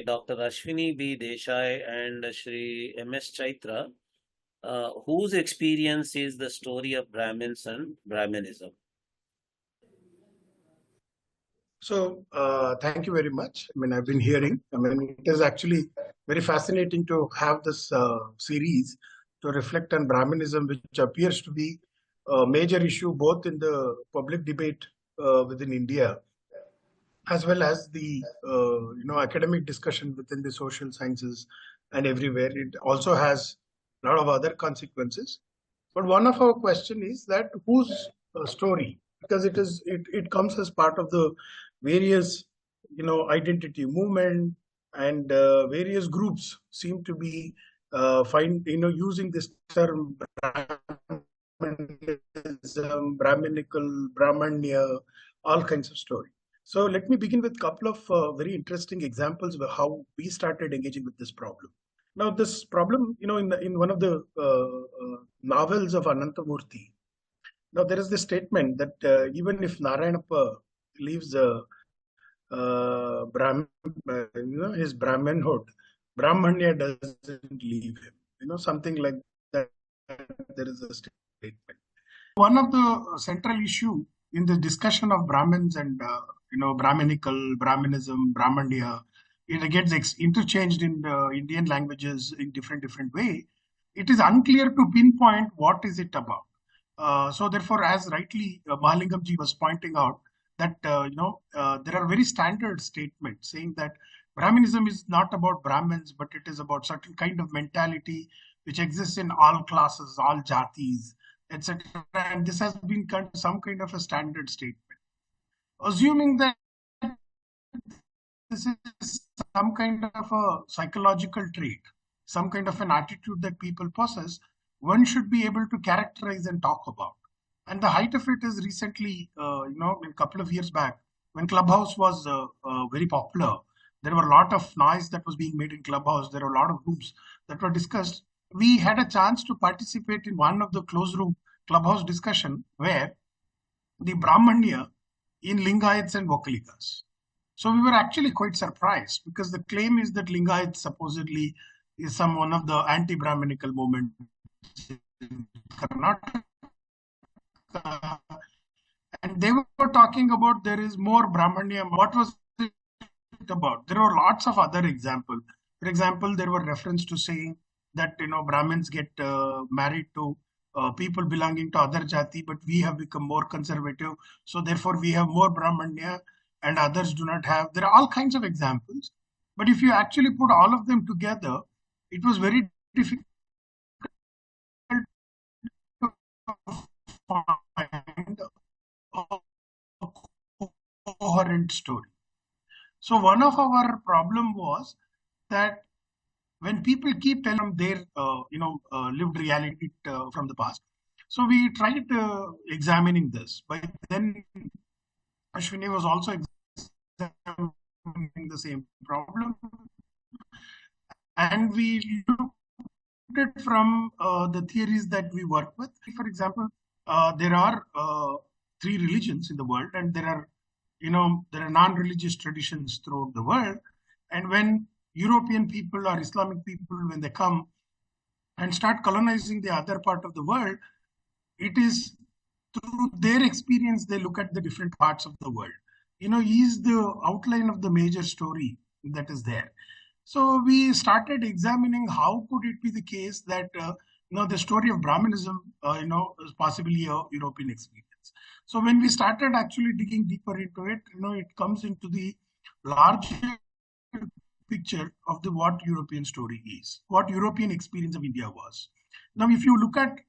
by Dr. Ashwini B. Desai and Shri S Chaitra, whose experience is the story of Brahmins and Brahminism. So, thank you very much. I mean, I've been hearing. I mean, it is actually very fascinating to have this series to reflect on Brahminism, which appears to be a major issue both in the public debate within India, as well as the academic discussion within the social sciences and everywhere. It also has a lot of other consequences. But one of our question is that whose story? Because it comes as part of the various identity movement, and various groups seem to be using this term Brahmanism, Brahminical, Brahmanya, all kinds of story. So let me begin with a couple of very interesting examples of how we started engaging with this problem. Now, this problem, in one of the novels of Anantamurthy, now there is this statement that even if Narayanappa leaves his Brahmanhood, Brahmanya doesn't leave him. Something like that. There is a statement. One of the central issue in the discussion of Brahmins and Brahminical, Brahminism, Brahmanya, it gets interchanged in Indian languages in different way. It is unclear to pinpoint what is it about. So therefore, as rightly Mahalingam was pointing out, that there are very standard statements saying that Brahminism is not about Brahmins, but it is about certain kind of mentality which exists in all classes, all jatis, etc. And this has been some kind of a standard statement. Assuming that this is some kind of a psychological trait, some kind of an attitude that people possess, one should be able to characterize and talk about. And the height of it is recently, a couple of years back, when Clubhouse was very popular. There were a lot of noise that was being made in Clubhouse. There were a lot of groups that were discussed. We had a chance to participate in one of the closed room Clubhouse discussion where the Brahmanya in Lingayats and Vokalikas. So we were actually quite surprised, because the claim is that Lingayats supposedly is one of the anti-Brahminical movements in Karnataka. And they were talking about there is more Brahmanya. What was it about? There were lots of other examples. For example, there were reference to saying that Brahmins get married to people belonging to other jati, but we have become more conservative, so therefore we have more Brahmanya and others do not have. There are all kinds of examples, but if you actually put all of them together, it was very difficult to find a coherent story. So one of our problem was that when people keep telling their lived reality from the past, so we tried examining this. But then Ashwini was also examining the same problem, and we looked at from the theories that we work with. For example, there are 3 religions in the world, and there are non-religious traditions throughout the world. And when European people or Islamic people, when they come and start colonizing the other part of the world, it is through their experience they look at the different parts of the world. Is the outline of the major story that is there. So we started examining how could it be the case that the story of Brahminism is possibly a European experience. So when we started actually digging deeper into it, it comes into the larger picture of what European story is, what European experience of India was. Now, if you look at,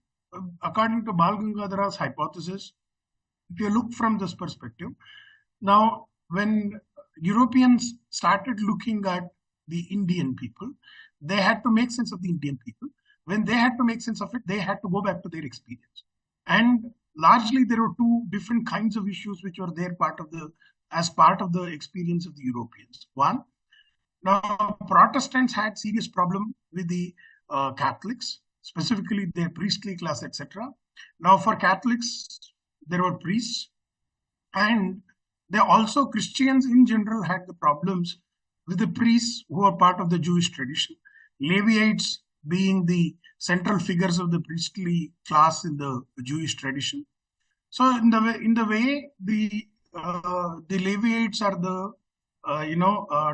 according to Bal Gangadhara's hypothesis, if you look from this perspective, now when Europeans started looking at the Indian people, they had to make sense of the Indian people. When they had to make sense of it, they had to go back to their experience. And largely, there were 2 different kinds of issues which were there as part of the experience of the Europeans. One, now Protestants had serious problem with the Catholics, specifically their priestly class, etc. Now for Catholics, there were priests, and they also, Christians in general had the problems with the priests who are part of the Jewish tradition, Levites being the central figures of the priestly class in the Jewish tradition. So in the way the Levites are the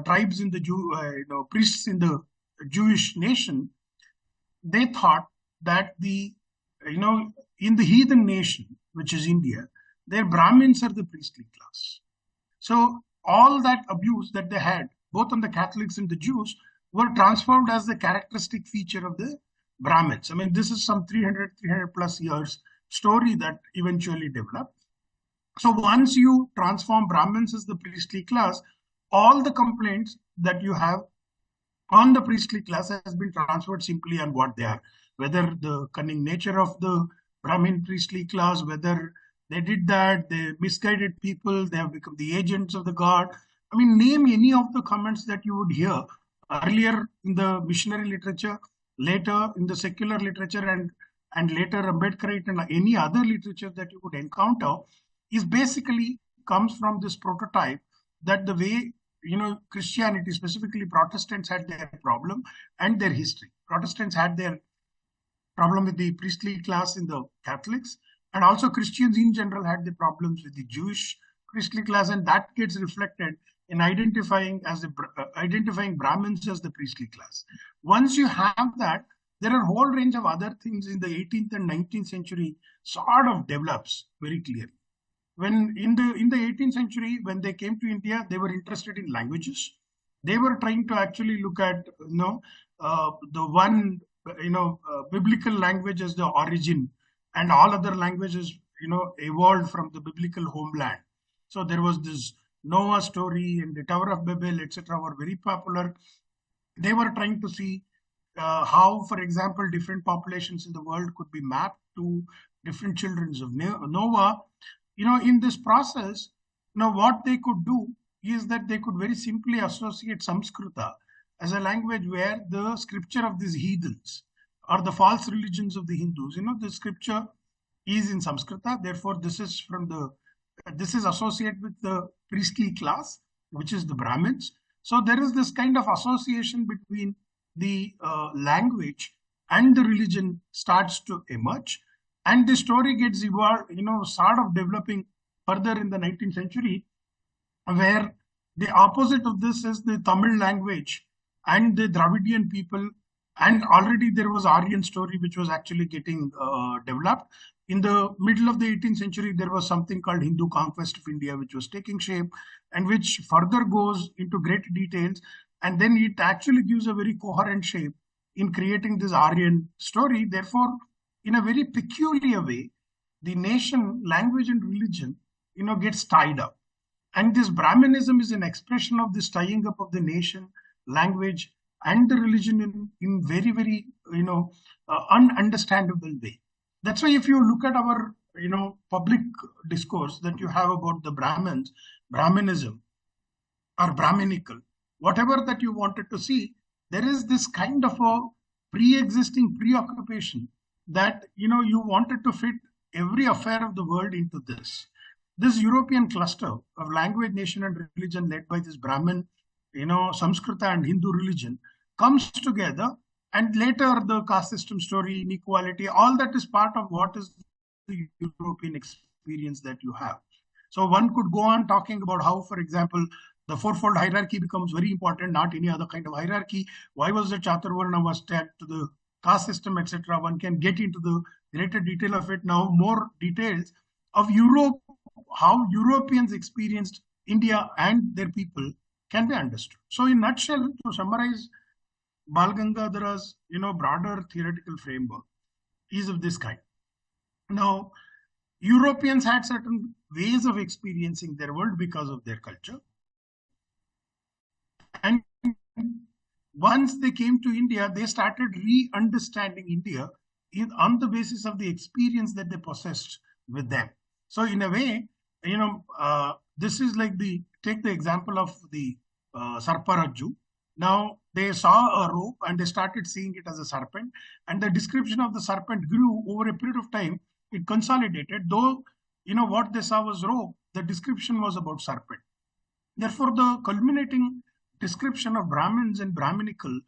tribes in the priests in the Jewish nation. They thought that the you know in the heathen nation, which is India, their Brahmins are the priestly class. So all that abuse that they had, both on the Catholics and the Jews, were transformed as the characteristic feature of the Brahmins. I mean, this is some 300 plus years story that eventually developed. So once you transform Brahmins as the priestly class, all the complaints that you have on the priestly class has been transferred simply on what they are, whether the cunning nature of the Brahmin priestly class, whether they did that, they misguided people, they have become the agents of the god. I mean, name any of the comments that you would hear earlier in the missionary literature, later in the secular literature, and later Ambedkarite and any other literature that you would encounter is basically comes from this prototype that the way Christianity, specifically Protestants, had their problem and their history. Protestants had their problem with the priestly class in the Catholics, and also Christians in general had the problems with the Jewish priestly class, and that gets reflected in identifying Brahmins as the priestly class. Once you have that, there are a whole range of other things in the 18th and 19th century sort of develops very clearly. When in the 18th century, when they came to India, they were interested in languages. They were trying to actually look at the one biblical language as the origin, and all other languages evolved from the biblical homeland. So there was this Noah story and the Tower of Babel, etc., were very popular. They were trying to see how, for example, different populations in the world could be mapped to different children of Noah. In this process, what they could do is that they could very simply associate Samskrita as a language where the scripture of these heathens or the false religions of the Hindus, the scripture is in Samskrita. Therefore, this is associated with the priestly class, which is the Brahmins. So there is this kind of association between the language and the religion starts to emerge. And the story gets evolved, sort of developing further in the 19th century, where the opposite of this is the Tamil language and the Dravidian people. And already there was Aryan story, which was actually getting developed. In the middle of the 18th century, there was something called Hindu conquest of India, which was taking shape and which further goes into great details. And then it actually gives a very coherent shape in creating this Aryan story. Therefore, in a very peculiar way, the nation, language, and religion, gets tied up. And this Brahminism is an expression of this tying up of the nation, language, and the religion in very, very, ununderstandable way. That's why if you look at our, public discourse that you have about the Brahmins, Brahminism, or Brahminical, whatever that you wanted to see, there is this kind of a pre-existing preoccupation that you wanted to fit every affair of the world into this European cluster of language, nation, and religion led by this Brahmin, Samskrita and Hindu religion comes together, and later the caste system story, inequality, all that is part of what is the European experience that you have. So one could go on talking about how, for example, the fourfold hierarchy becomes very important, not any other kind of hierarchy. Why was the Chaturvarna was tagged to the caste system, etc. One can get into the greater detail of it now, more details of Europe, how Europeans experienced India and their people can be understood. So in nutshell, to summarize, Bal Gangadhara's broader theoretical framework is of this kind. Now, Europeans had certain ways of experiencing their world because of their culture. And once they came to India, they started re-understanding India on the basis of the experience that they possessed with them. So in a way, this is like take the example of the Sarparajju. Now they saw a rope and they started seeing it as a serpent, and the description of the serpent grew over a period of time. It consolidated, though what they saw was rope, the description was about serpent. Therefore, the culminating description of Brahmins and Brahminical,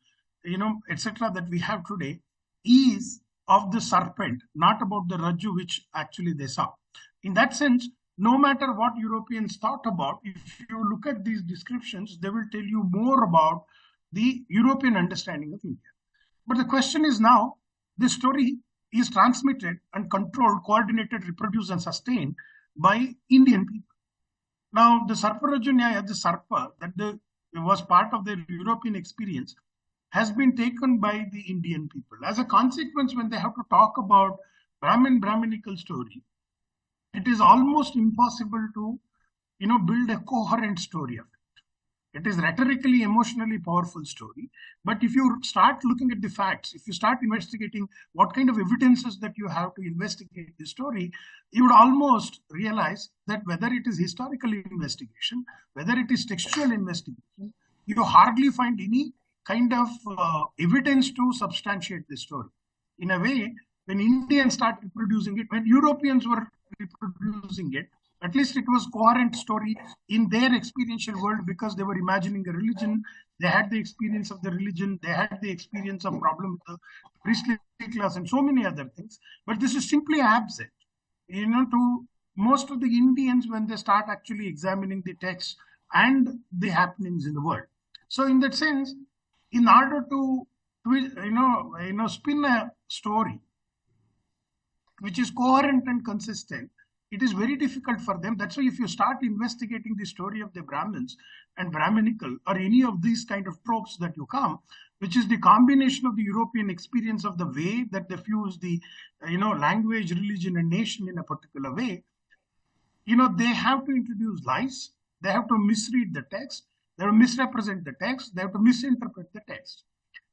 etc., that we have today is of the serpent, not about the Raju which actually they saw. In that sense, no matter what Europeans thought about, if you look at these descriptions, they will tell you more about the European understanding of India. But the question is now, this story is transmitted and controlled, coordinated, reproduced, and sustained by Indian people. Now, the Sarparajanyaya, the Sarpa, was part of the European experience, has been taken by the Indian people. As a consequence, when they have to talk about Brahminical story, it is almost impossible to, build a coherent story of it. It is rhetorically, emotionally powerful story. But if you start looking at the facts, if you start investigating what kind of evidences that you have to investigate the story, you would almost realize that whether it is historical investigation, whether it is textual investigation, you hardly find any kind of evidence to substantiate the story. In a way, when Indians start reproducing it, when Europeans were reproducing it, at least it was coherent story in their experiential world, because they were imagining a religion. They had the experience of the religion. They had the experience of problem with the priestly class and so many other things. But this is simply absent, to most of the Indians when they start actually examining the text and the happenings in the world. So in that sense, in order to spin a story which is coherent and consistent, it is very difficult for them. That's why if you start investigating the story of the Brahmins and Brahminical or any of these kind of tropes that you come, which is the combination of the European experience of the way that they fuse the, language, religion, and nation in a particular way, they have to introduce lies. They have to misread the text. They have to misrepresent the text. They have to misinterpret the text.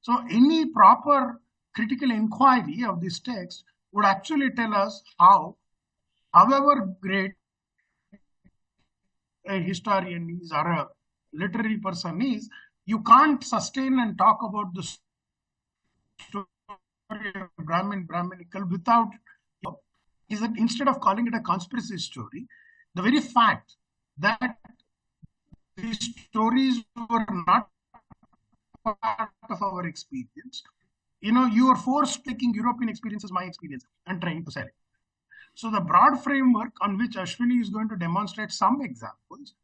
So any proper critical inquiry of this text would actually tell us how, however great a historian is or a literary person is, you can't sustain and talk about the story of Brahminical without, is that instead of calling it a conspiracy story, the very fact that these stories were not part of our experience, you are forced taking European experience as my experience and trying to sell it. So the broad framework on which Ashwini is going to demonstrate some examples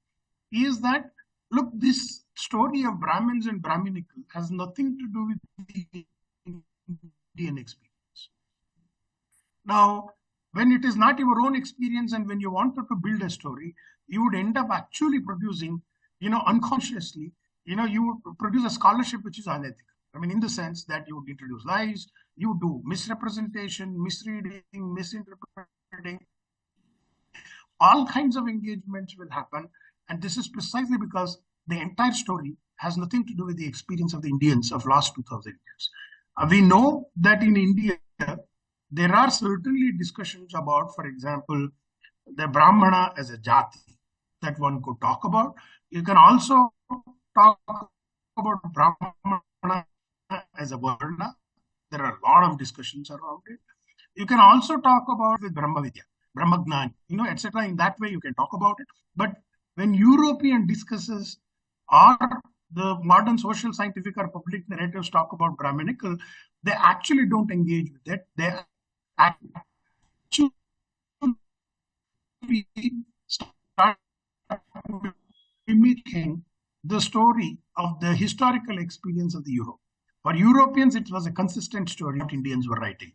is that, look, this story of Brahmins and Brahminical has nothing to do with the Indian experience. Now, when it is not your own experience and when you wanted to build a story, you would end up actually producing, unconsciously, you would produce a scholarship which is unethical. I mean, in the sense that you would introduce lies, you do misrepresentation, misreading, misinterpreting, all kinds of engagements will happen. And this is precisely because the entire story has nothing to do with the experience of the Indians of last 2000 years. We know that in India, there are certainly discussions about, for example, the Brahmana as a jati that one could talk about. You can also talk about Brahmana as a varna. There are a lot of discussions around it. You can also talk about with Brahma Vidya, Brahmagnan, etc. In that way, you can talk about it. But when European discusses or the modern social, scientific, or public narratives talk about Brahminical, they actually don't engage with it. They actually start mimicking the story of the historical experience of the Europe. For Europeans, it was a consistent story what Indians were writing.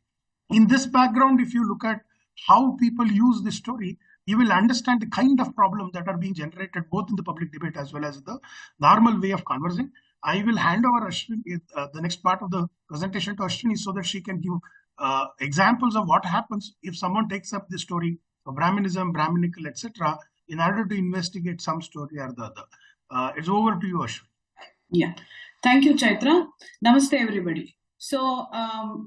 In this background, if you look at how people use this story, you will understand the kind of problems that are being generated both in the public debate as well as the normal way of conversing. I will hand over Ashwini, the next part of the presentation to Ashwini so that she can give examples of what happens if someone takes up the story of Brahminism, Brahminical, etc., in order to investigate some story or the other. It's over to you, Ashwini. Yeah. Thank you, Chaitra. Namaste, everybody. So,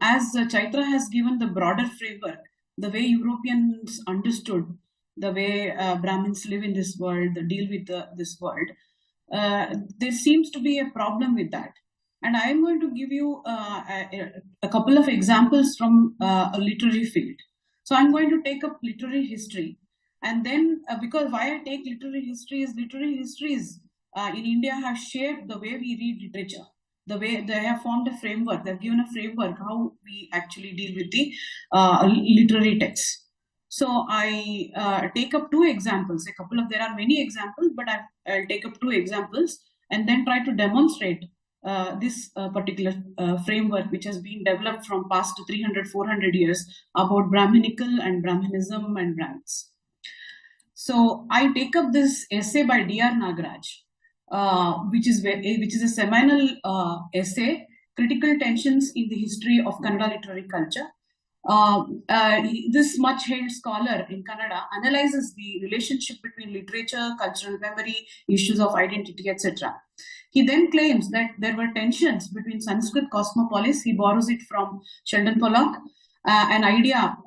as Chaitra has given the broader framework, the way Europeans understood the way Brahmins live in this world, deal with this world, there seems to be a problem with that. And I'm going to give you a couple of examples from a literary field. So I'm going to take up literary history. And then, because why I take literary history is in India have shaped the way we read literature, the way they have formed a framework, they've given a framework how we actually deal with the literary texts. So I take up two examples, there are many examples, but I'll take up two examples and then try to demonstrate this particular framework which has been developed from past 300-400 years about Brahminical and Brahminism and Brahmins. So I take up this essay by D.R. Nagaraj, which is a seminal essay, Critical Tensions in the History of Kannada Literary Culture. This much hailed scholar in Kannada analyzes the relationship between literature, cultural memory, issues of identity, etc. He then claims that there were tensions between Sanskrit cosmopolis. He borrows it from Sheldon Pollock, an idea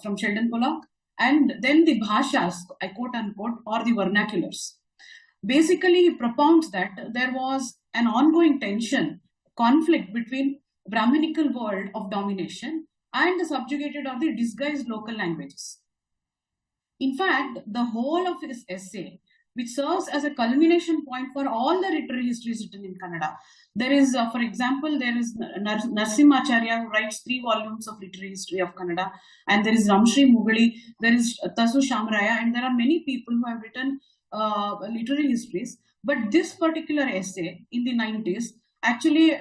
from Sheldon Pollock, and then the bhashas, I quote unquote, or the vernaculars. Basically, he propounds that there was an ongoing tension, conflict between Brahminical world of domination and the subjugated or the disguised local languages. In fact, the whole of his essay, which serves as a culmination point for all the literary histories written in Kannada. There is, for example, there is Narasimhacharya, who writes 3 volumes of literary history of Kannada, and there is Ramshri Mughali, there is Tasu Shamraya, and there are many people who have written literary histories. But this particular essay in the 90s actually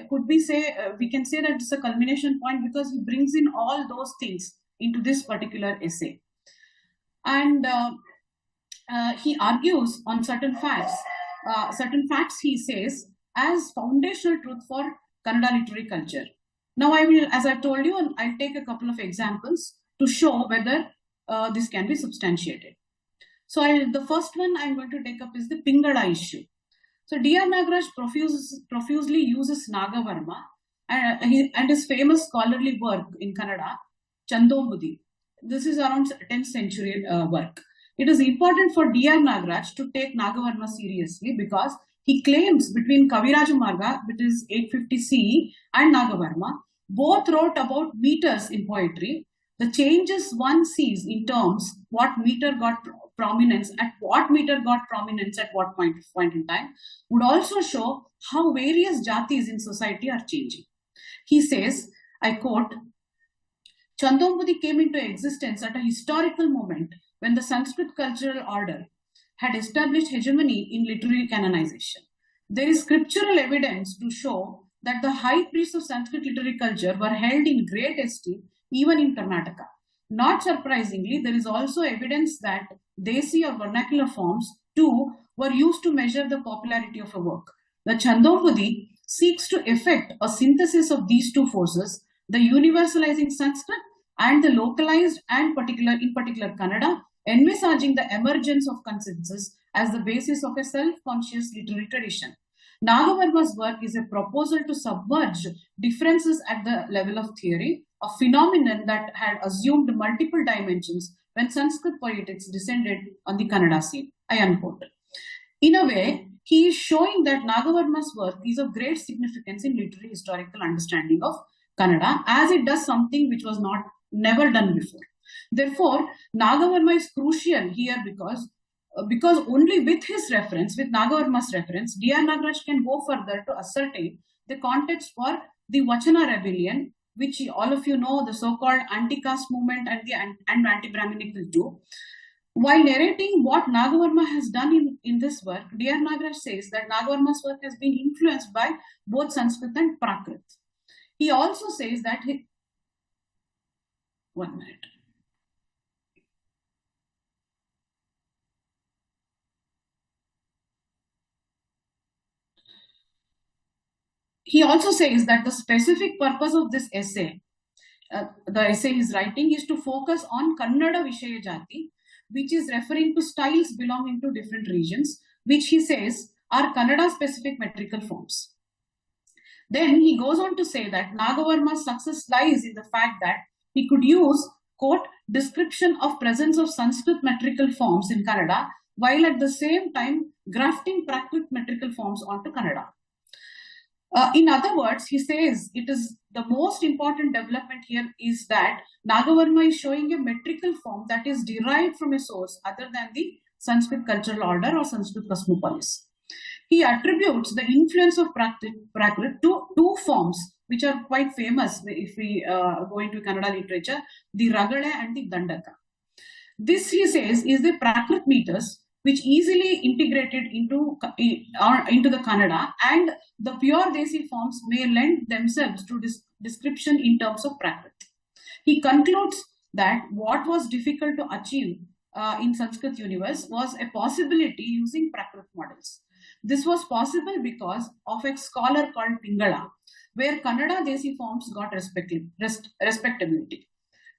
we can say that it's a culmination point because he brings in all those things into this particular essay. And he argues on certain facts. Certain facts, he says, as foundational truth for Kannada literary culture. Now, I will, as I told you, I'll take a couple of examples to show whether this can be substantiated. So, the first one I'm going to take up is the Pingala issue. So, D.R. Nagaraj profusely uses Nagavarma and his famous scholarly work in Kannada, Chandombudi. This is around 10th century work. It is important for D.R. Nagaraj to take Nagavarma seriously because he claims between Kaviraja Marga, which is 850 CE, and Nagavarma, both wrote about meters in poetry. The changes one sees in terms what meter got prominence at what point in time would also show how various jatis in society are changing. He says, I quote, Chandombudi came into existence at a historical moment when the Sanskrit cultural order had established hegemony in literary canonization. There is scriptural evidence to show that the high priests of Sanskrit literary culture were held in great esteem even in Karnataka. Not surprisingly, there is also evidence that Desi or vernacular forms too were used to measure the popularity of a work. The Chandombudi seeks to effect a synthesis of these two forces, the universalizing Sanskrit and the localized and in particular Kannada, envisaging the emergence of consensus as the basis of a self-conscious literary tradition. Nagavarma's work is a proposal to submerge differences at the level of theory, a phenomenon that had assumed multiple dimensions when Sanskrit poetics descended on the Kannada scene. I unquote. In a way, he is showing that Nagavarma's work is of great significance in literary historical understanding of Kannada, as it does something which was never done before. Therefore, Nagavarma is crucial here because only with his reference, with Nagavarma's reference, D.R. Nagaraj can go further to ascertain the context for the Vachana rebellion, which all of you know, the so-called anti-caste movement and anti-Brahminical too. While narrating what Nagavarma has done in this work, D.R. Nagaraj says that Nagavarma's work has been influenced by both Sanskrit and Prakrit. He also says that one minute. He also says that the specific purpose of this essay, the essay he's writing, is to focus on Kannada Vishaya Jati, which is referring to styles belonging to different regions, which he says are Kannada-specific metrical forms. Then he goes on to say that Nagavarma's success lies in the fact that he could use, quote, description of presence of Sanskrit metrical forms in Kannada, while at the same time grafting Prakrit metrical forms onto Kannada. In other words, he says it is the most important development here is that Nagavarma is showing a metrical form that is derived from a source other than the Sanskrit cultural order or Sanskrit cosmopolis. He attributes the influence of Prakrit to two forms which are quite famous if we go into Kannada literature, the Ragale and the Dandaka. This, he says, is the Prakrit meters which easily integrated into the Kannada, and the pure Desi forms may lend themselves to description in terms of Prakrit. He concludes that what was difficult to achieve in Sanskrit universe was a possibility using Prakrit models. This was possible because of a scholar called Pingala, where Kannada Desi forms got respectability.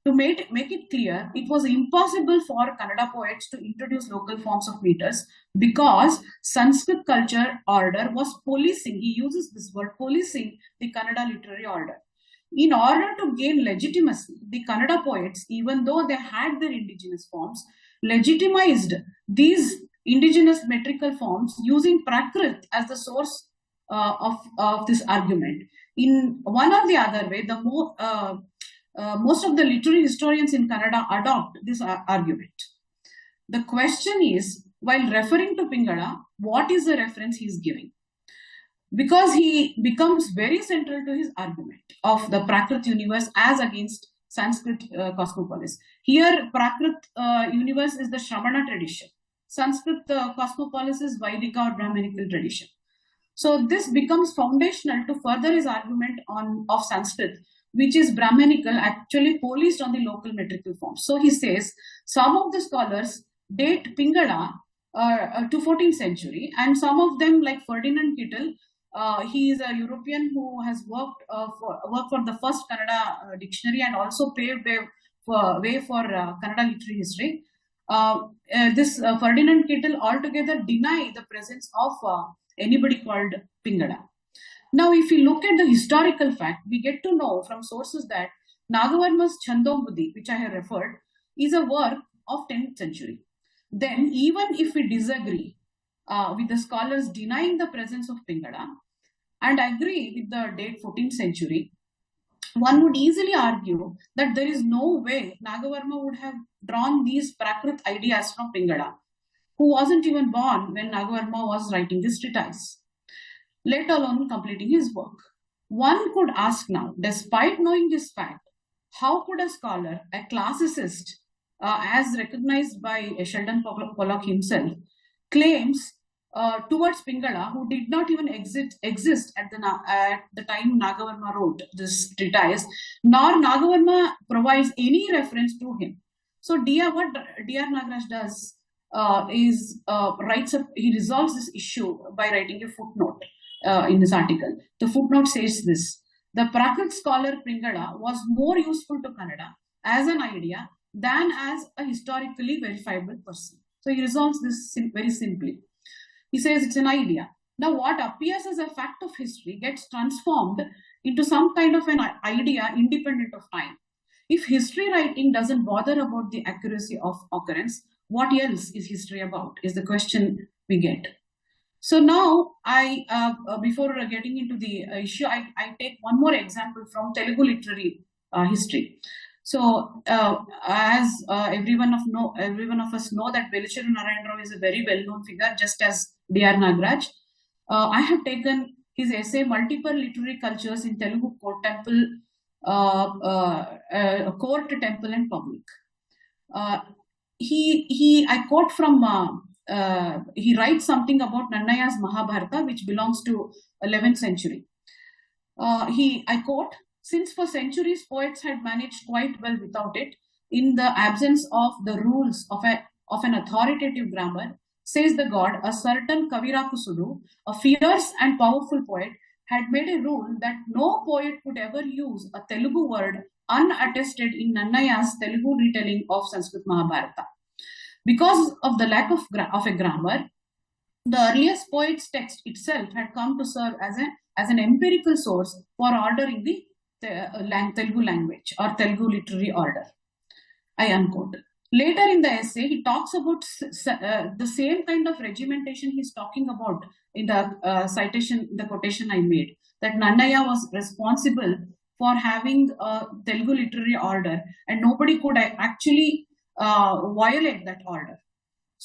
To make it clear, it was impossible for Kannada poets to introduce local forms of meters because Sanskrit culture order was policing, he uses this word, policing the Kannada literary order. In order to gain legitimacy, the Kannada poets, even though they had their indigenous forms, legitimized these indigenous metrical forms using Prakrit as the source of this argument. In one or the other way, most of the literary historians in Kannada adopt this argument. The question is, while referring to Pingala, what is the reference he is giving? Because he becomes very central to his argument of the Prakrit universe as against Sanskrit cosmopolis. Here, Prakrit universe is the Shramana tradition. Sanskrit cosmopolis is Vaidika or Brahminical tradition. So this becomes foundational to further his argument of Sanskrit, which is Brahminical, actually policed on the local metrical forms. So he says some of the scholars date Pingala to 14th century, and some of them, like Ferdinand Kittel, he is a European who has worked for the first Kannada dictionary and also paved way for Kannada literary history. This Ferdinand Kittel altogether deny the presence of anybody called Pingala. Now, if you look at the historical fact, we get to know from sources that Nagavarma's Chandombudhi, which I have referred, is a work of 10th century. Then, even if we disagree with the scholars denying the presence of Pingala and agree with the date 14th century, one would easily argue that there is no way Nagavarma would have drawn these Prakrit ideas from Pingala, who wasn't even born when Nagavarma was writing this treatise, let alone completing his work. One could ask now, despite knowing this fact, how could a scholar, a classicist, as recognized by Sheldon Pollock himself, claims towards Pingala, who did not even exist at the time Nagavarma wrote this treatise, nor Nagavarma provides any reference to him. So what D.R. Nagaraj does is he resolves this issue by writing a footnote in this article. The footnote says this: the Prakrit scholar Pingala was more useful to Kannada as an idea than as a historically verifiable person. So he resolves this very simply. He says it's an idea. Now, what appears as a fact of history gets transformed into some kind of an idea independent of time. If history writing doesn't bother about the accuracy of occurrence, what else is history about? Is the question we get. So now, before getting into the issue, I take one more example from Telugu literary history. So, as everyone of us know that Velicheru Narayan Rao is a very well-known figure, just as D.R. Nagaraj. I have taken his essay "Multiple Literary Cultures in Telugu Court, Temple, and Public." I quote from. He writes something about Nannaya's Mahabharata, which belongs to 11th century. I quote, "Since for centuries poets had managed quite well without it, in the absence of the rules of an authoritative grammar, says the god, a certain Kavirakusudu, a fierce and powerful poet, had made a rule that no poet could ever use a Telugu word unattested in Nannaya's Telugu retelling of Sanskrit Mahabharata. Because of the lack of a grammar, the earliest poet's text itself had come to serve as an empirical source for ordering the Telugu language or Telugu literary order." I unquote. Later in the essay, he talks about the same kind of regimentation he's talking about in the citation, the quotation I made, that Nannaya was responsible for having a Telugu literary order and nobody could actually violate that order.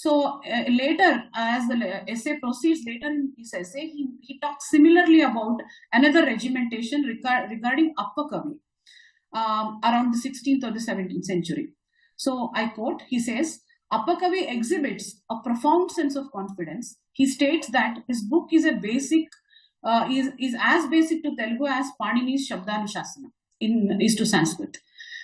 So later, as the essay proceeds later in his essay, he talks similarly about another regimentation regarding Upper Kavi around the 16th or the 17th century. So I quote, he says, Upper Kavi exhibits a profound sense of confidence. He states that his book is a basic, is as basic to Telugu as Panini's Shabdanushasana is to Sanskrit.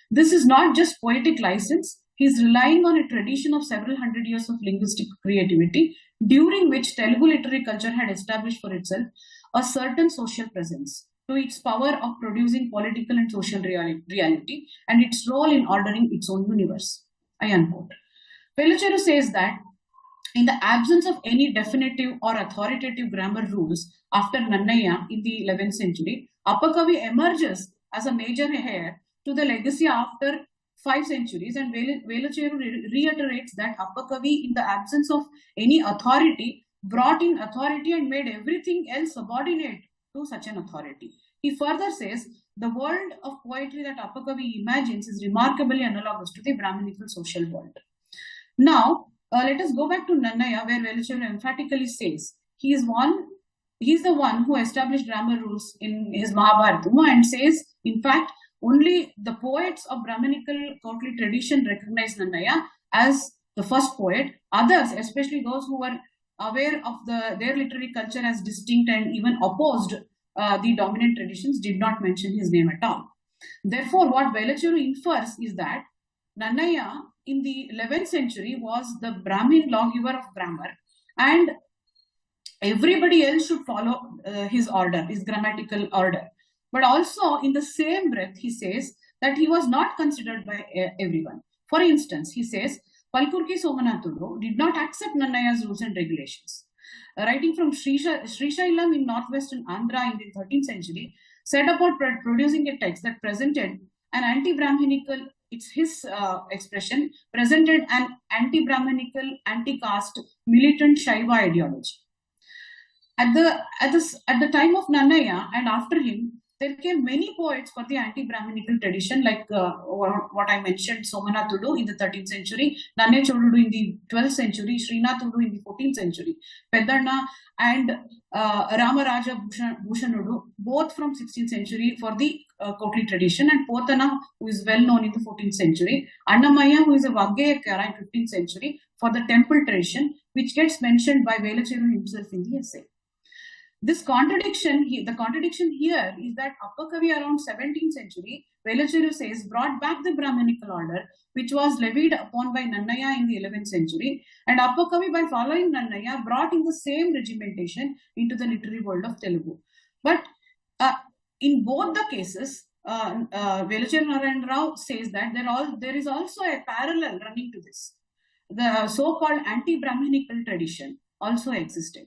This is not just poetic license. He is relying on a tradition of several hundred years of linguistic creativity, during which Telugu literary culture had established for itself a certain social presence to its power of producing political and social reality and its role in ordering its own universe. I unquote. Velucheru says that in the absence of any definitive or authoritative grammar rules after Nannaya in the 11th century, Upper Kavi emerges as a major heir to the legacy after 5 centuries, and Velucheru reiterates that Upper Kavi, in the absence of any authority, brought in authority and made everything else subordinate to such an authority. He further says, the world of poetry that Upper Kavi imagines is remarkably analogous to the Brahminical social world. Now, let us go back to Nannaya, where Velucheru emphatically says he is the one who established grammar rules in his Mahabharata, and says, in fact, only the poets of Brahminical courtly tradition recognize Nannaya as the first poet. Others, especially those who were aware of their literary culture as distinct and even opposed the dominant traditions, did not mention his name at all. Therefore, what Velucheru infers is that Nannaya in the 11th century was the Brahmin lawgiver of grammar, and everybody else should follow his order, his grammatical order. But also, in the same breath, he says that he was not considered by everyone. For instance, he says, Palkurki Somanathudu did not accept Nannaya's rules and regulations. Writing from Srishailam in northwestern Andhra in the 13th century, set about producing a text that presented an anti-Brahminical, it's his expression, presented an anti-Brahminical, anti-caste, militant Shaiva ideology. At the time of Nannaya and after him, there came many poets for the anti-Brahminical tradition, like what I mentioned, Somanathudu in the 13th century, Nanne Chodudu in the 12th century, Srinathudu in the 14th century, Peddana and Ramaraja Bhushanudu, both from 16th century for the courtly tradition, and Potana, who is well known in the 14th century, Annamaya, who is a Vaggayakara in 15th century for the temple tradition, which gets mentioned by Velucheru himself in the essay. The contradiction here is that Upper Kavi around 17th century, Velucheru says, brought back the Brahminical order, which was levied upon by Nannaya in the 11th century, and Upper Kavi, by following Nannaya, brought in the same regimentation into the literary world of Telugu. But in both the cases, Velucheru Narayan Rao says that there is also a parallel running to this. The so-called anti-Brahminical tradition also existed.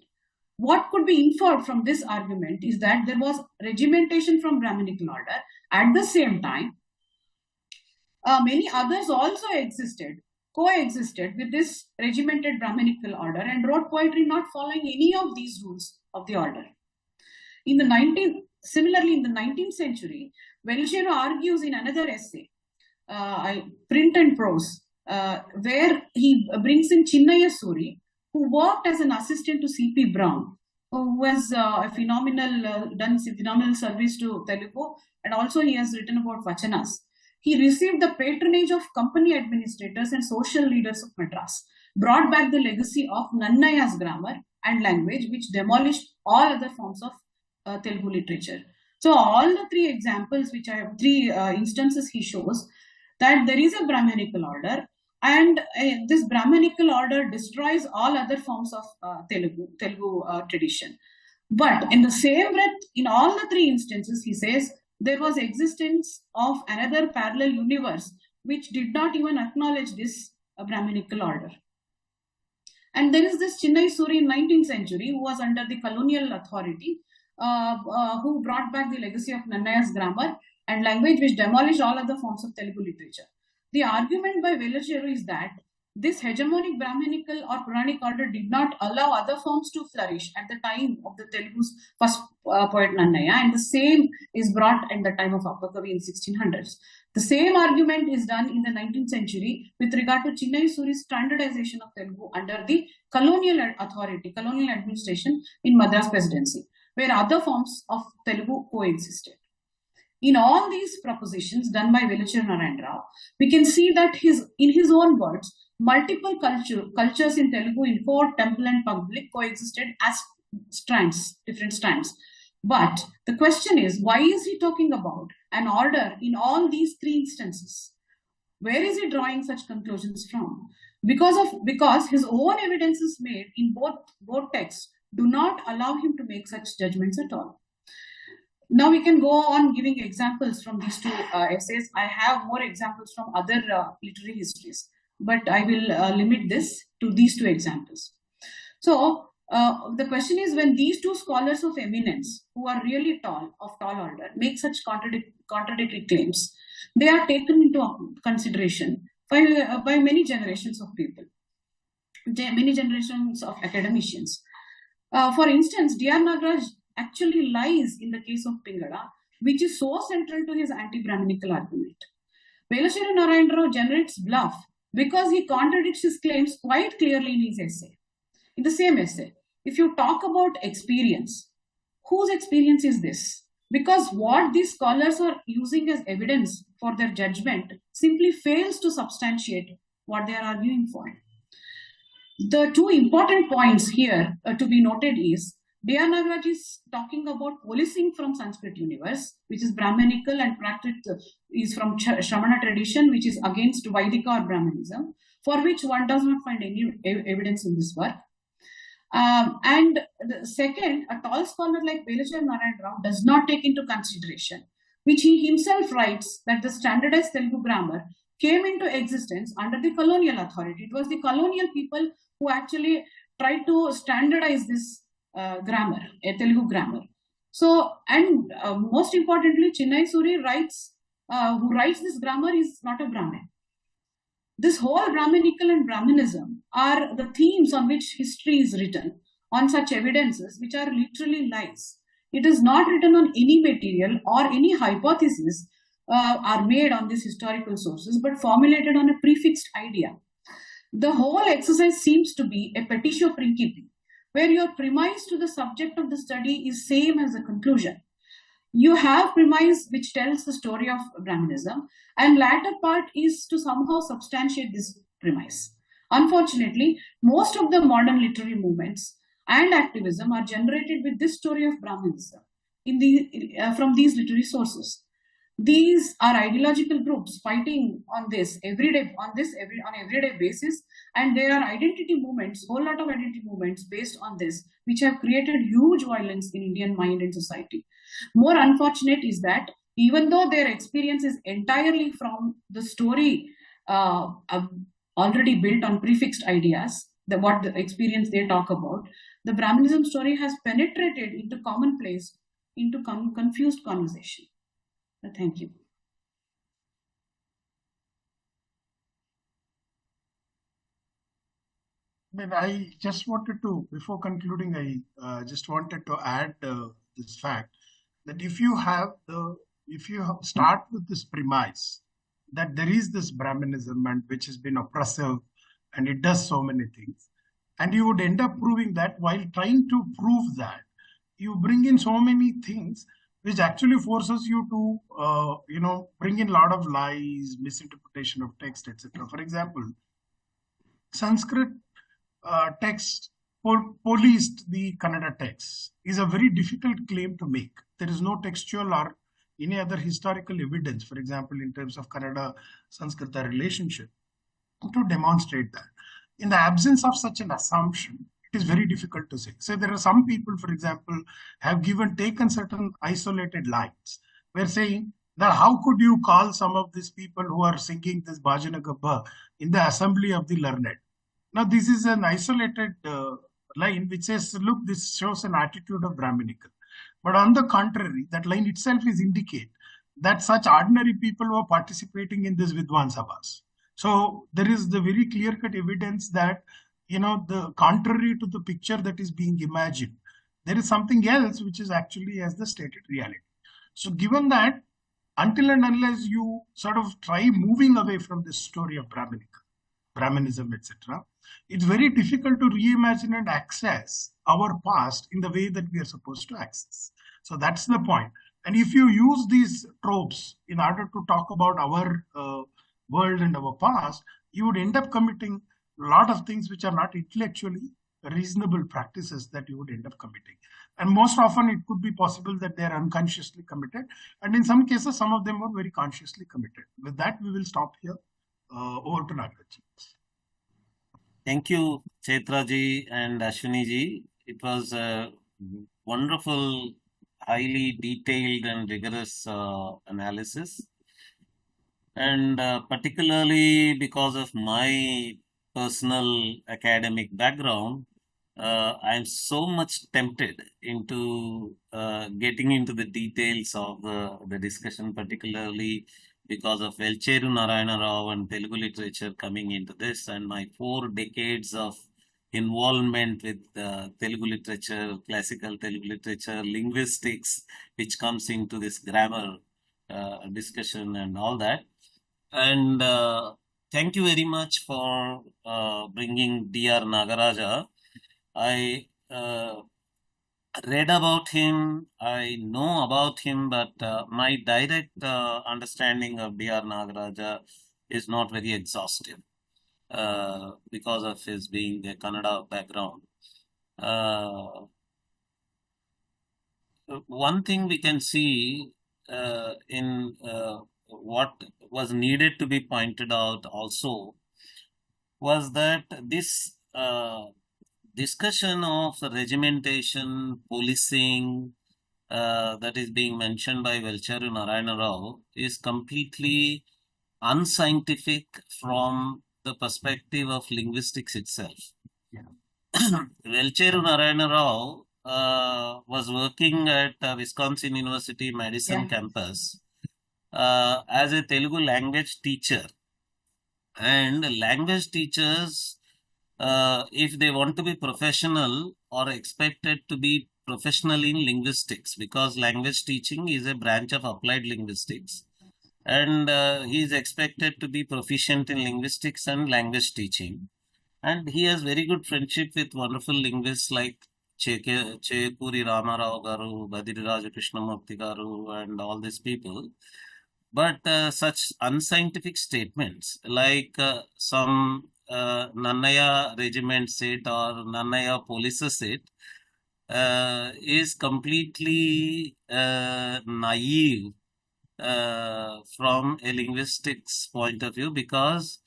What could be inferred from this argument is that there was regimentation from Brahminical order. At the same time, many others also coexisted with this regimented Brahminical order and wrote poetry not following any of these rules of the order. Similarly, in the 19th century, Velucheru argues in another essay, Print and Prose, where he brings in Chinnaya Suri, who worked as an assistant to C.P. Brown, who has done phenomenal service to Telugu, and also he has written about Vachanas. He received the patronage of company administrators and social leaders of Madras, brought back the legacy of Nannaya's grammar and language, which demolished all other forms of Telugu literature. So all the three examples, which I have three instances, he shows that there is a Brahminical order, and this Brahminical order destroys all other forms of Telugu tradition. But in the same breath, in all the three instances, he says there was existence of another parallel universe which did not even acknowledge this Brahminical order. And there is this Chinnai Suri in 19th century who was under the colonial authority, who brought back the legacy of Nannaya's grammar and language, which demolished all other forms of Telugu literature. The argument by Velucheru is that This hegemonic Brahminical or Puranic order did not allow other forms to flourish at the time of the Telugu's first poet Nannaya, and the same is brought at the time of Appakavi in 1600s. The same argument is done in the 19th century with regard to Chinnai Suri's standardization of Telugu under the colonial authority, colonial administration in Madras Presidency, where other forms of Telugu coexisted. In all these propositions done by Velachery Narayan Rao, we can see that in his own words, multiple cultures in Telugu in court, temple, and public coexisted as strands, different strands. But the question is, why is he talking about an order in all these three instances? Where is he drawing such conclusions from? Because his own evidences made in both texts do not allow him to make such judgments at all. Now we can go on giving examples from these two essays. I have more examples from other literary histories, but I will limit this to these two examples. So the question is, when these two scholars of eminence, who are really tall, of tall order, make such contradictory claims, they are taken into consideration by many generations of people, many generations of academicians. For instance, D.R. Nagaraj actually lies in the case of Pingada, which is so central to his anti-Brahminical argument. Velachery Narayan Rao generates bluff because he contradicts his claims quite clearly in his essay. In the same essay, if you talk about experience, whose experience is this? Because what these scholars are using as evidence for their judgment simply fails to substantiate what they are arguing for. The two important points here to be noted is, D.R. Nagaraj is talking about policing from Sanskrit universe, which is Brahminical, and practice is from Shramana tradition, which is against Vaidika or Brahminism, for which one does not find any evidence in this work. And the second, a tall scholar like Velachery Narayan Rao does not take into consideration, which he himself writes, that the standardized Telugu grammar came into existence under the colonial authority. It was the colonial people who actually tried to standardize this grammar, a Telugu grammar. So, and most importantly, Chinnai Suri writes, who writes this grammar is not a Brahmin. This whole Brahminical and Brahminism are the themes on which history is written, on such evidences which are literally lies. It is not written on any material or any hypothesis are made on these historical sources, but formulated on a prefixed idea. The whole exercise seems to be a petitio principii, where your premise to the subject of the study is same as the conclusion. You have premise which tells the story of Brahminism, and latter part is to somehow substantiate this premise. Unfortunately, most of the modern literary movements and activism are generated with this story of Brahminism from these literary sources. These are ideological groups fighting on this everyday basis, and there are identity movements, whole lot of identity movements based on this, which have created huge violence in Indian mind and society. More unfortunate is that even though their experience is entirely from the story already built on prefixed ideas, what the experience they talk about, the Brahminism story has penetrated into commonplace, into confused conversation. Thank you. I just wanted to, before concluding, I just wanted to add this fact that if you start with this premise that there is this Brahminism and which has been oppressive and it does so many things, and you would end up proving that, while trying to prove that, you bring in so many things which actually forces you to, bring in a lot of lies, misinterpretation of text, etc. For example, Sanskrit text policed the Kannada text is a very difficult claim to make. There is no textual or any other historical evidence, for example, in terms of Kannada-Sanskrita relationship, to demonstrate that. In the absence of such an assumption, it is very difficult to say. So there are some people, for example, have taken certain isolated lines. We're saying that how could you call some of these people who are singing this Bhajana Gabba in the assembly of the learned? Now, this is an isolated line which says, look, this shows an attitude of Brahminical. But on the contrary, that line itself is indicate that such ordinary people were participating in this Vidwan Sabhas. So there is the very clear-cut evidence that, the contrary to the picture that is being imagined, there is something else which is actually as the stated reality. So given that, until and unless you sort of try moving away from this story of Brahminism, etc., it's very difficult to reimagine and access our past in the way that we are supposed to access. So that's the point. And if you use these tropes in order to talk about our world and our past, you would end up committing a lot of things which are not intellectually reasonable practices that you would end up committing. And most often it could be possible that they are unconsciously committed. And in some cases, some of them are very consciously committed. With that, we will stop here. Over to Nagaraj. Thank you, Chaitra ji and Ashwini ji. It was a wonderful, highly detailed and rigorous analysis. And particularly because of my personal academic background, I'm so much tempted into getting into the details of the discussion, particularly because of Velcheru Narayana Rao and Telugu literature coming into this, and my 4 decades of involvement with Telugu literature, classical Telugu literature, linguistics, which comes into this grammar discussion and all that. And thank you very much for bringing Dr. Nagaraja. I read about him, I know about him, but my direct understanding of Dr. Nagaraja is not very exhaustive because of his being a Kannada background. One thing we can see in what was needed to be pointed out also was that this discussion of regimentation, policing, that is being mentioned by Velcheru Narayana Rao is completely unscientific from the perspective of linguistics itself. Velcheru Narayana Rao was working at Wisconsin University Madison campus as a Telugu language teacher. And language teachers, if they want to be professional, are expected to be professional in linguistics, because language teaching is a branch of applied linguistics. And he is expected to be proficient in linguistics and language teaching. And he has very good friendship with wonderful linguists like Chekuri Ramarao Garu, Badiraju Krishnamurti Garu, and all these people. But such unscientific statements like some Nannaya regiment said or Nannaya police said is completely naive from a linguistics point of view, because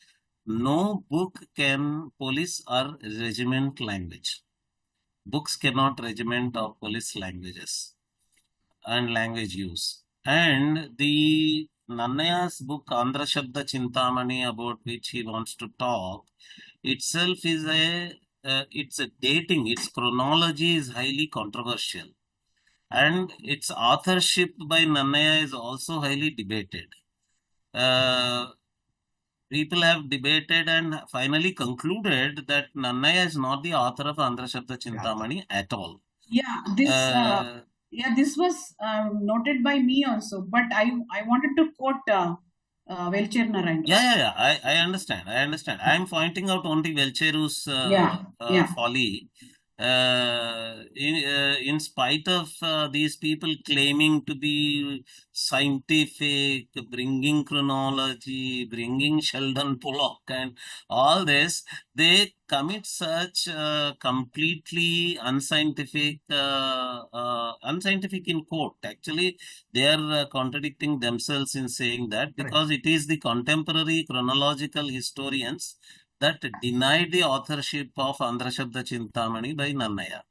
no book can police or regiment language. Books cannot regiment or police languages and language use. And the Nannaya's book, Andhra Shabda Chintamani, about which he wants to talk, itself is it's a dating, its chronology is highly controversial. And its authorship by Nannaya is also highly debated. People have debated and finally concluded that Nannaya is not the author of Andhra Shabda Chintamani at all. This was noted by me also, but I wanted to quote Velcheru Narayana. I understand. I am pointing out only Velcheru's folly. In spite of these people claiming to be scientific, bringing chronology, bringing Sheldon Pollock and all this, they commit such completely unscientific, unscientific in quote. Actually, they are contradicting themselves in saying that, because it is the contemporary chronological historians that denied the authorship of Andhra Shabda Chintamani by Nannaya.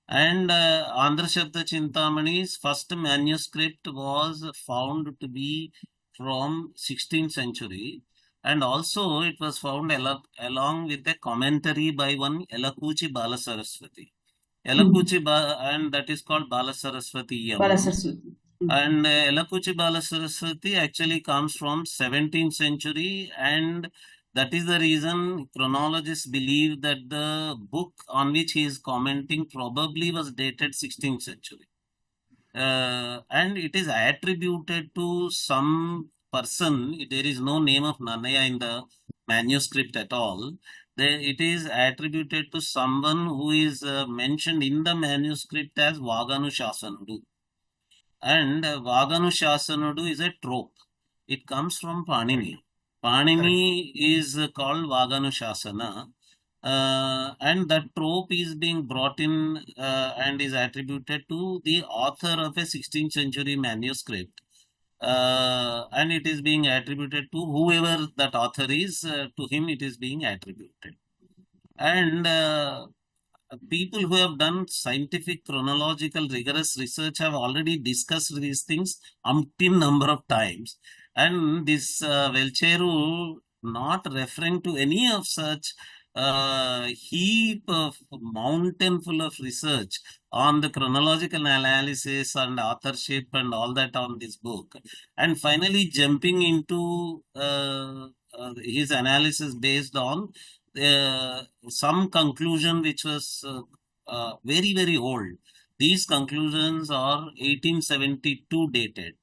And Andhra Shabda Chintamani's first manuscript was found to be from 16th century. And also it was found along with a commentary by one Elakuchi Balasaraswati. And that is called Balasaraswati. And Elakuchi Balasaraswati actually comes from 17th century, and That is the reason chronologists believe that the book on which he is commenting probably was dated 16th century. And it is attributed to some person. There is no name of Nanaya in the manuscript at all. It is attributed to someone who is mentioned in the manuscript as Vaganu Shasanudu. And Vaganu Shasanudu is a trope. It comes from Panini. Panini is called Vaganu Shasana. And that trope is being brought in and is attributed to the author of a 16th century manuscript. And it is being attributed to whoever that author is, to him it is being attributed. And people who have done scientific, chronological, rigorous research have already discussed these things umpteen number of times. And this Velcheru, not referring to any of such heap of mountain full of research on the chronological analysis and authorship and all that on this book, and finally jumping into his analysis based on some conclusion which was very, very old. These conclusions are 1872 dated,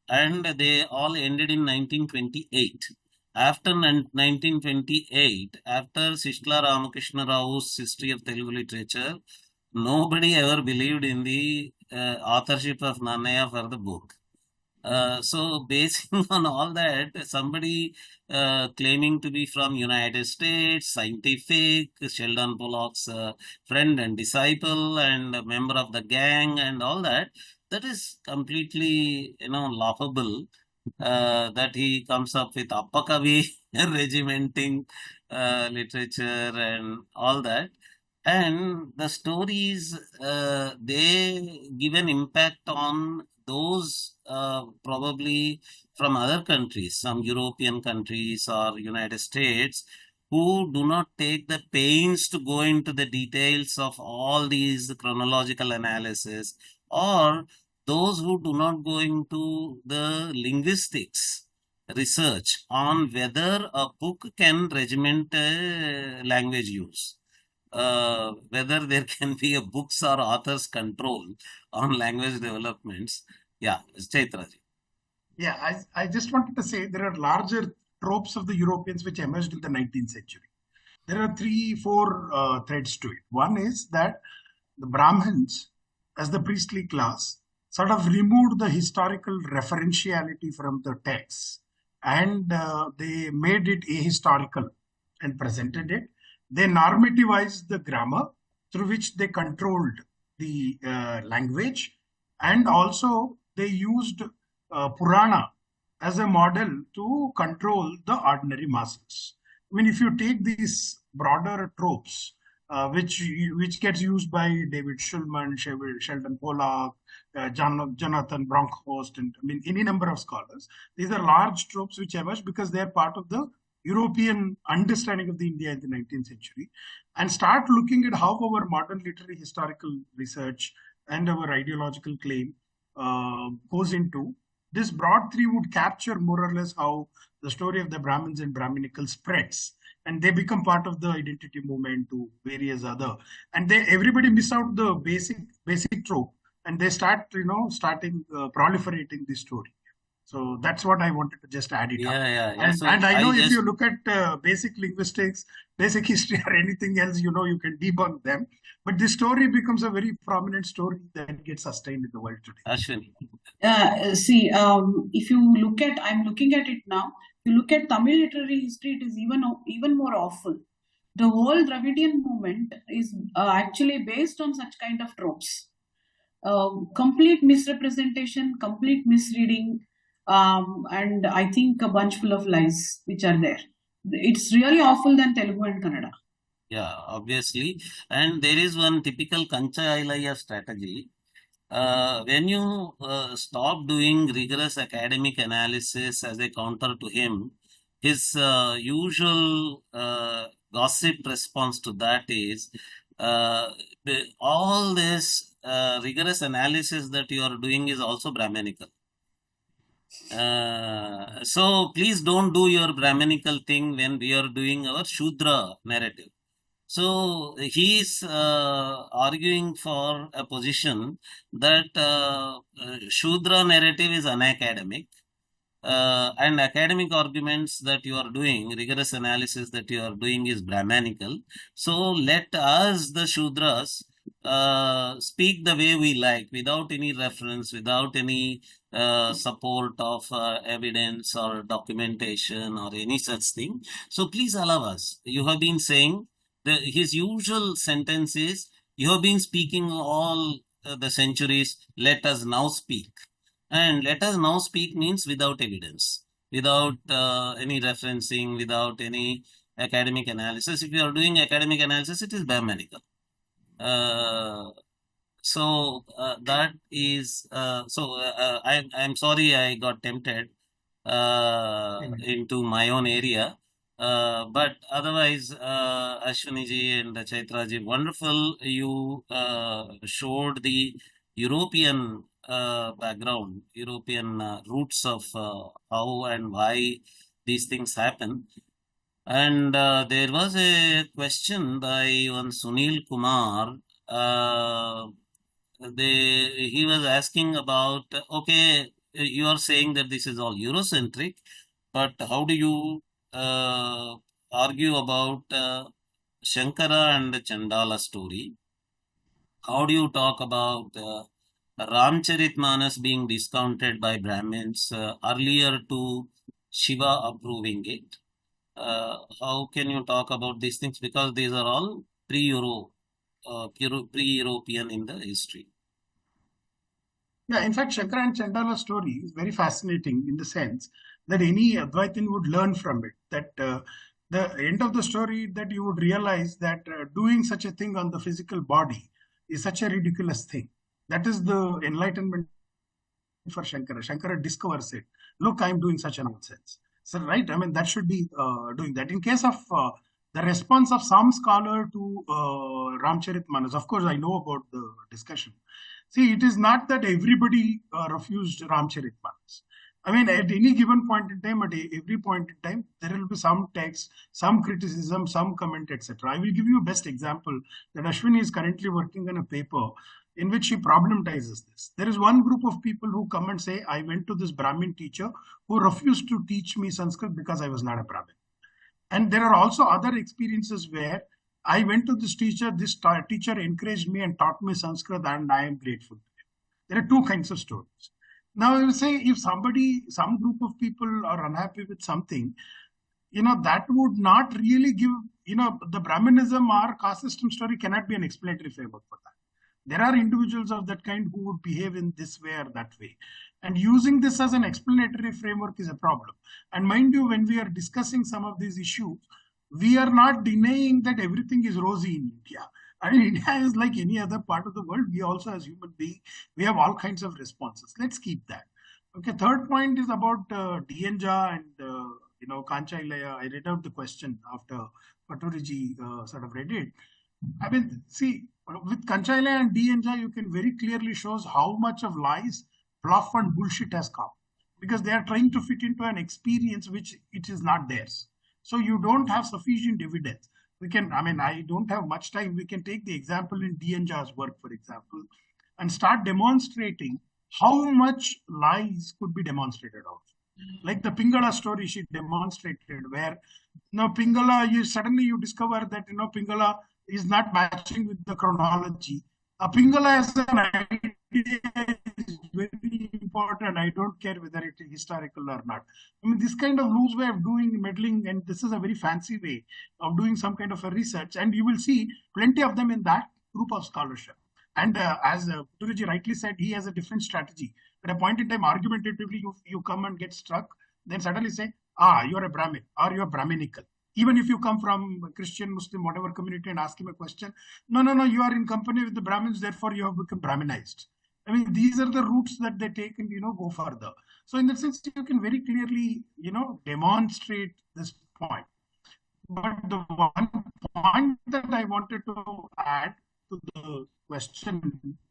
and they all ended in 1928. After 1928, after Sishla Ramakrishna Rao's History of Telugu Literature, nobody ever believed in the authorship of Nannaya for the book. So basing on all that, somebody claiming to be from United States, scientific, Sheldon Pollock's friend and disciple and a member of the gang and all that, that is completely, laughable. That he comes up with Appakavi regimenting literature and all that. And the stories, they give an impact on those probably from other countries, some European countries or United States, who do not take the pains to go into the details of all these chronological analysis, or those who do not go into the linguistics research on whether a book can regiment language use, whether there can be a books or authors control on language developments. Yeah, Chaitra ji. Yeah, I just wanted to say there are larger tropes of the Europeans which emerged in the 19th century. There are three, four threads to it. One is that the Brahmins, as the priestly class, sort of removed the historical referentiality from the texts, and they made it ahistorical and presented it. They normativized the grammar through which they controlled the language, and also they used Purana as a model to control the ordinary masses. I mean, if you take these broader tropes, which gets used by David Shulman, Sheldon Pollock, Jonathan Bronkhorst, and I mean any number of scholars. These are large tropes which emerge because they are part of the European understanding of the India in the 19th century, and start looking at how our modern literary historical research and our ideological claim goes into. This broad three would capture more or less how the story of the Brahmins and Brahminical spreads, and they become part of the identity movement to various other, and they everybody miss out the basic trope, and they starting proliferating this story. So that's what I wanted to just add it up. Yeah. And, So and I know I if just, you look at basic linguistics, basic history, or anything else, you can debunk them. But this story becomes a very prominent story that gets sustained in the world today. Ashwini. See, if you look at, I'm looking at it now. If you look at Tamil literary history, it is even more awful. The whole Dravidian movement is actually based on such kind of tropes. Complete misrepresentation, complete misreading, and I think a bunch full of lies which are there. It's really awful than Telugu and Kannada. Yeah, obviously. And there is one typical Kancha Ilaya strategy. When you stop doing rigorous academic analysis as a counter to him, his usual gossip response to that is all this rigorous analysis that you are doing is also Brahminical. So please don't do your Brahminical thing when we are doing our Shudra narrative. So he is arguing for a position that Shudra narrative is unacademic, and academic arguments that you are doing, rigorous analysis that you are doing is Brahmanical. So let us, the Shudras, speak the way we like, without any reference, without any support of evidence or documentation or any such thing. So please allow us. You have been saying, his usual sentence is, you have been speaking all the centuries, let us now speak. And let us now speak means without evidence, without any referencing, without any academic analysis. If you are doing academic analysis, it is Brahmanical. That is I'm sorry I got tempted into my own area. But otherwise, Ashwini ji and Chaitra ji, wonderful. You showed the European background, European roots of how and why these things happen. And there was a question by one Sunil Kumar. Uh, he was asking about, okay, you are saying that this is all Eurocentric, but how do you argue about Shankara and the Chandala story? How do you talk about Ramcharitmanas being discounted by Brahmins earlier to Shiva approving it? How can you talk about these things? Because these are all pre-European in the history. Yeah, in fact, Shankara and Chandala story is very fascinating in the sense that any Advaitin would learn from it. That the end of the story, that you would realize that doing such a thing on the physical body is such a ridiculous thing. That is the enlightenment for Shankara. Shankara discovers it. Look, I'm doing such a nonsense. So, right, I mean, that should be doing that. In case of the response of some scholar to Ramcharitmanas, of course, I know about the discussion. See, it is not that everybody refused Ramcharitmanas. I mean, at any given point in time, every point in time, there will be some text, some criticism, some comment, etc. I will give you a best example that Ashwini is currently working on a paper in which he problematizes this. There is one group of people who come and say, I went to this Brahmin teacher who refused to teach me Sanskrit because I was not a Brahmin. And there are also other experiences where I went to this teacher encouraged me and taught me Sanskrit, and I am grateful to him. There are two kinds of stories. Now, I will say, if some group of people are unhappy with something, that would not really give, the Brahminism or caste system story cannot be an explanatory framework for that. There are individuals of that kind who would behave in this way or that way. And using this as an explanatory framework is a problem. And mind you, when we are discussing some of these issues, we are not denying that everything is rosy in India. I mean, India is like any other part of the world. We also, as human beings, we have all kinds of responses. Let's keep that. Okay, third point is about Dienja and, Kancha Ilaya. I read out the question after Paturiji sort of read it. I mean, see, with Kanchaila and Dienja, you can very clearly shows how much of lies, fluff, and bullshit has come, because they are trying to fit into an experience which it is not theirs. So you don't have sufficient evidence. I don't have much time. We can take the example in Dienja's work, for example, and start demonstrating how much lies could be demonstrated out. Like the Pingala story she demonstrated, where Pingala, suddenly you discover that Pingala is not matching with the chronology. Pingala as an idea is very important. I don't care whether it is historical or not. I mean, this kind of loose way of doing meddling, and this is a very fancy way of doing some kind of a research, and you will see plenty of them in that group of scholarship. And as Puruji rightly said, he has a different strategy. At a point in time, argumentatively, you come and get struck, then suddenly say, you're a Brahmin or you're Brahminical. Even if you come from Christian, Muslim, whatever community, and ask him a question, no, you are in company with the Brahmins, therefore you have become Brahminized. I mean, these are the routes that they take and, go further. So in that sense, you can very clearly, demonstrate this point. But the one point that I wanted to add to the question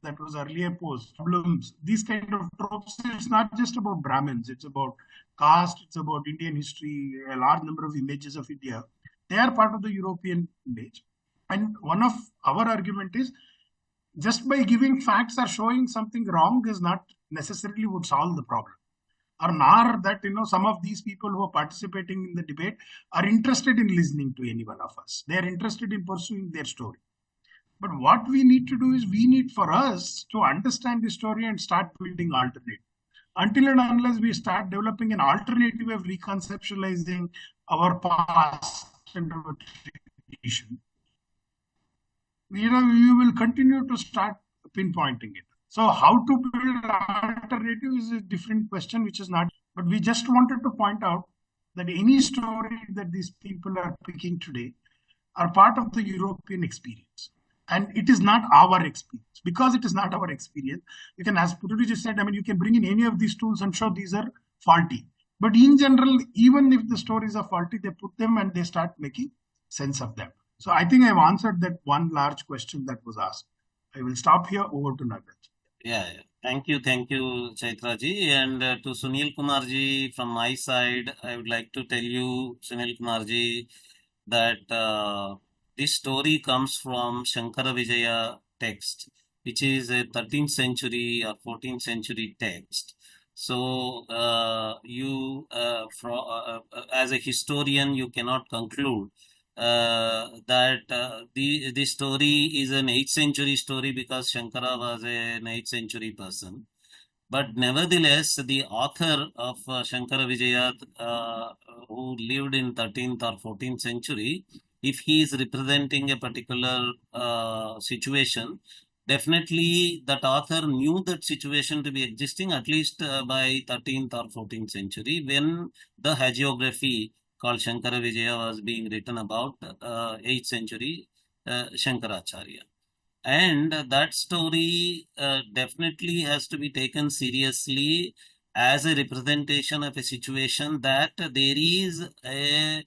that was earlier posed, problems, these kind of tropes, it's not just about Brahmins, it's about caste, it's about Indian history, a large number of images of India. They are part of the European image. And one of our argument is just by giving facts or showing something wrong is not necessarily would solve the problem. Or nor that some of these people who are participating in the debate are interested in listening to any one of us. They are interested in pursuing their story. But what we need to do is we need for us to understand the story and start building alternative. Until and unless we start developing an alternative of reconceptualizing our past and our tradition, we will continue to start pinpointing it. So how to build alternative is a different question, which is not, but we just wanted to point out that any story that these people are picking today are part of the European experience. And it is not our experience. Because it is not our experience, you can, as Puturi just said, you can bring in any of these tools and show these are faulty. But in general, even if the stories are faulty, they put them and they start making sense of them. So I think I've answered that one large question that was asked. I will stop here. Over to Nagaraj. Yeah. Thank you, Chaitra ji. And to Sunil Kumar ji, from my side, I would like to tell you, Sunil Kumar ji, that this story comes from Shankara Vijaya text, which is a 13th century or 14th century text. So you, as a historian, you cannot conclude that the story is an 8th century story because Shankara was an 8th century person. But nevertheless, the author of Shankara Vijaya, who lived in 13th or 14th century, if he is representing a particular situation, definitely that author knew that situation to be existing at least by 13th or 14th century when the hagiography called Shankara Vijaya was being written about 8th century Shankaracharya. And that story definitely has to be taken seriously as a representation of a situation that there is a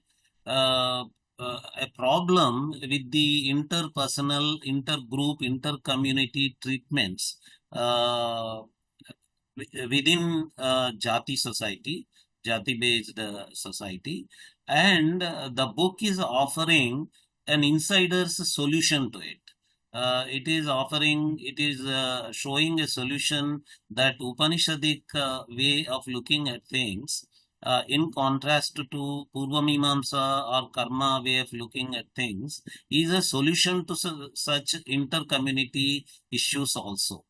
problem with the interpersonal, intergroup, intercommunity treatments within Jati society, Jati-based society. And the book is offering an insider's solution to it. It is showing a solution that Upanishadic way of looking at things, in contrast to Purva Mimamsa or Karma way of looking at things, is a solution to such inter-community issues also.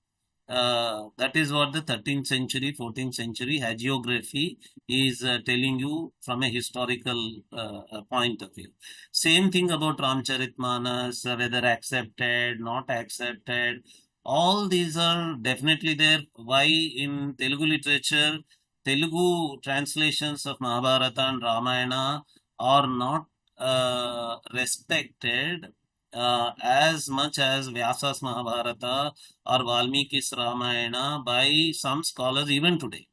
That is what the 13th century, 14th century hagiography is telling you from a historical point of view. Same thing about Ramcharitmanas, whether accepted, not accepted. All these are definitely there. Why in Telugu literature, Telugu translations of Mahabharata and Ramayana are not respected as much as Vyasa's Mahabharata or Valmiki's Ramayana by some scholars even today.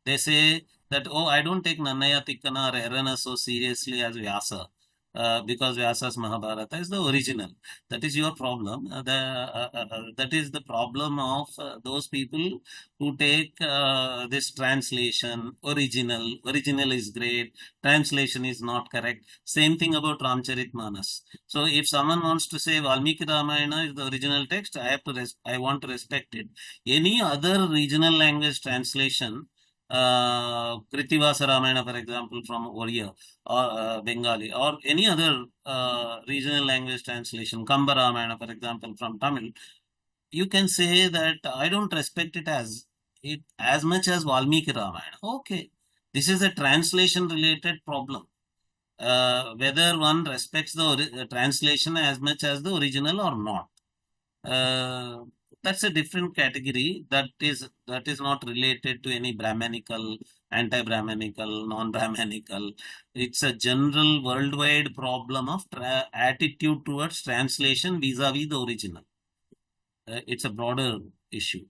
They say that, oh, I don't take Nannaya Tikkana or Erana so seriously as Vyasa. Because Vyasa's Mahabharata is the original. That is your problem. That is the problem of those people who take this translation, original is great, translation is not correct. Same thing about Ramcharitmanas. So if someone wants to say Valmiki Ramayana is the original text, I want to respect it. Any other regional language translation, Krittivasa Ramayana, for example, from Oriya or Bengali, or any other regional language translation, Kamba Ramayana, for example, from Tamil, you can say that I don't respect it as much as Valmiki Ramayana. Okay, this is a translation related problem. Whether one respects the translation as much as the original or not. That's a different category that is not related to any Brahmanical, anti-Brahmanical, non-Brahmanical. It's a general worldwide problem of attitude towards translation vis-a-vis the original. It's a broader issue.